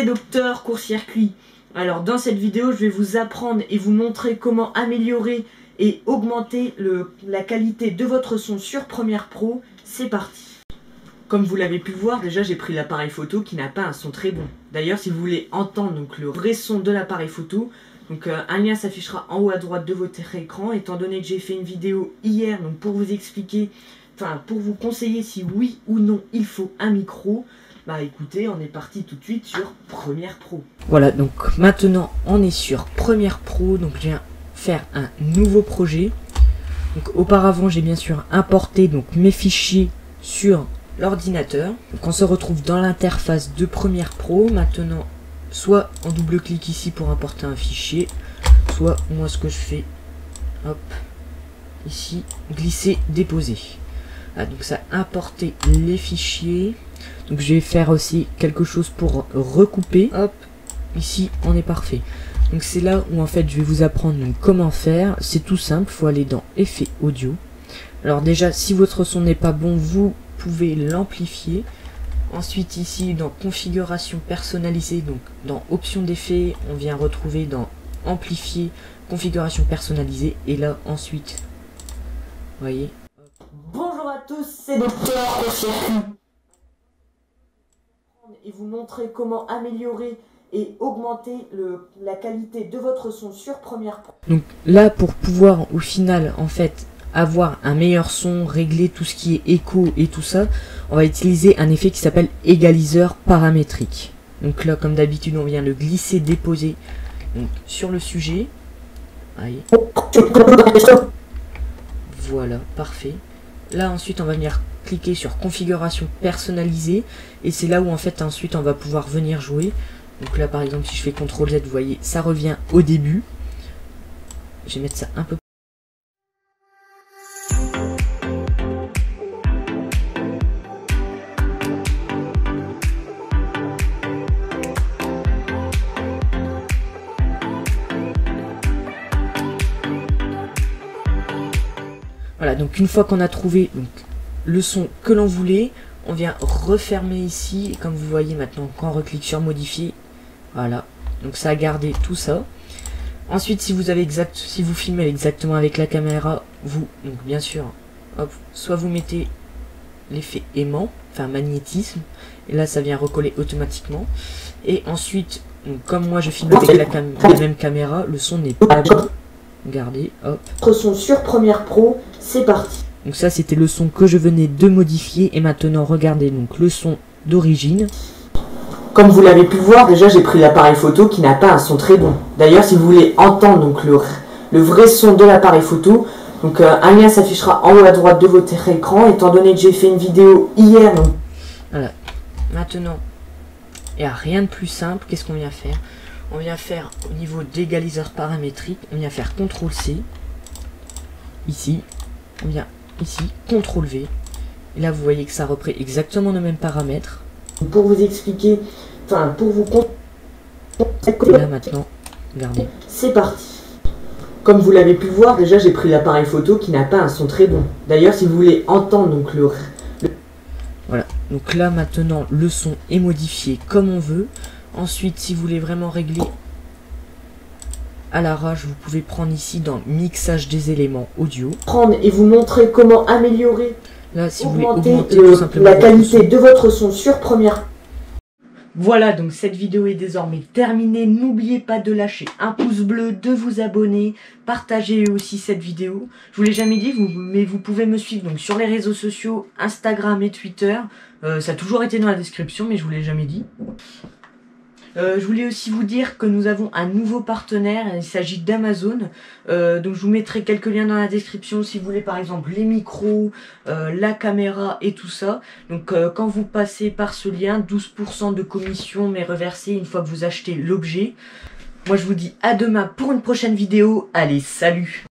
c'est Docteur Court-Circuit. Alors dans cette vidéo, je vais vous apprendre et vous montrer comment améliorer et augmenter la qualité de votre son sur Premiere Pro. C'est parti. Comme vous l'avez pu voir, déjà j'ai pris l'appareil photo qui n'a pas un son très bon. D'ailleurs, si vous voulez entendre donc, le vrai son de l'appareil photo, donc un lien s'affichera en haut à droite de votre écran. Étant donné que j'ai fait une vidéo hier donc pour vous expliquer, enfin pour vous conseiller si oui ou non il faut un micro, bah écoutez, on est parti tout de suite sur Premiere Pro. Voilà, donc maintenant on est sur Premiere Pro, donc je viens faire un nouveau projet. Donc auparavant j'ai bien sûr importé donc mes fichiers sur l'ordinateur. Donc on se retrouve dans l'interface de Premiere Pro. Maintenant, soit on double-clique ici pour importer un fichier, soit moi ce que je fais, hop, ici, glisser, déposer. Ah, donc ça a importé les fichiers. Donc je vais faire aussi quelque chose pour recouper. Hop, ici on est parfait. Donc c'est là où en fait je vais vous apprendre donc, comment faire. C'est tout simple, il faut aller dans Effets audio. Alors déjà, si votre son n'est pas bon, vous pouvez l'amplifier. Ensuite ici dans configuration personnalisée, donc dans options d'effets, on vient retrouver dans amplifier, configuration personnalisée, et là ensuite, vous voyez. Bonjour à tous, c'est Docteur Court-Circuit. Et vous montrer comment améliorer et augmenter la qualité de votre son sur Premiere Pro. Donc là, pour pouvoir au final en fait avoir un meilleur son, régler tout ce qui est écho et tout ça, on va utiliser un effet qui s'appelle égaliseur paramétrique. Donc là, comme d'habitude, on vient le glisser, déposer donc, sur le sujet. Allez. Voilà, parfait. Là, ensuite, on va venir cliquer sur configuration personnalisée, et c'est là où en fait ensuite on va pouvoir venir jouer. Donc là, par exemple, si je fais CTRL Z, vous voyez, ça revient au début. Je vais mettre ça un peu. Voilà, donc une fois qu'on a trouvé donc, le son que l'on voulait, on vient refermer ici, et comme vous voyez maintenant, quand on reclique sur modifier, voilà, donc ça a gardé tout ça. Ensuite, si vous filmez exactement avec la caméra, vous, donc bien sûr, hop, soit vous mettez l'effet aimant, enfin magnétisme, et là ça vient recoller automatiquement. Et ensuite, donc, comme moi je filme avec la même caméra, le son n'est pas bon. Regardez, hop. Notre son sur Premiere Pro, c'est parti. Donc ça c'était le son que je venais de modifier, et maintenant regardez donc le son d'origine. Comme vous l'avez pu voir, déjà j'ai pris l'appareil photo qui n'a pas un son très bon. D'ailleurs, si vous voulez entendre donc le vrai son de l'appareil photo, donc un lien s'affichera en haut à droite de votre écran. Étant donné que j'ai fait une vidéo hier, donc voilà. Maintenant, il n'y a rien de plus simple. Qu'est-ce qu'on vient faire? On vient faire au niveau d'égaliseur paramétrique, on vient faire CTRL-C, ici, on vient ici, CTRL-V, et là vous voyez que ça reprend exactement les mêmes paramètres. Pour vous expliquer, enfin pour vous... Et là maintenant, regardez, c'est parti. Comme vous l'avez pu voir, déjà j'ai pris l'appareil photo qui n'a pas un son très bon. D'ailleurs, si vous voulez entendre donc Voilà, donc là maintenant le son est modifié comme on veut. Ensuite, si vous voulez vraiment régler à l'arrache, vous pouvez prendre ici dans mixage des éléments audio. Prendre et vous montrer comment améliorer, là, si vous voulez augmenter tout simplement la qualité de votre son sur Premiere. Voilà, donc cette vidéo est désormais terminée. N'oubliez pas de lâcher un pouce bleu, de vous abonner, partager aussi cette vidéo. Je vous l'ai jamais dit, mais vous pouvez me suivre donc sur les réseaux sociaux, Instagram et Twitter. Ça a toujours été dans la description, mais je vous l'ai jamais dit. Je voulais aussi vous dire que nous avons un nouveau partenaire, il s'agit d'Amazon. Donc je vous mettrai quelques liens dans la description si vous voulez par exemple les micros, la caméra et tout ça. Donc quand vous passez par ce lien, 12% de commission m'est reversée une fois que vous achetez l'objet. Moi je vous dis à demain pour une prochaine vidéo. Allez, salut!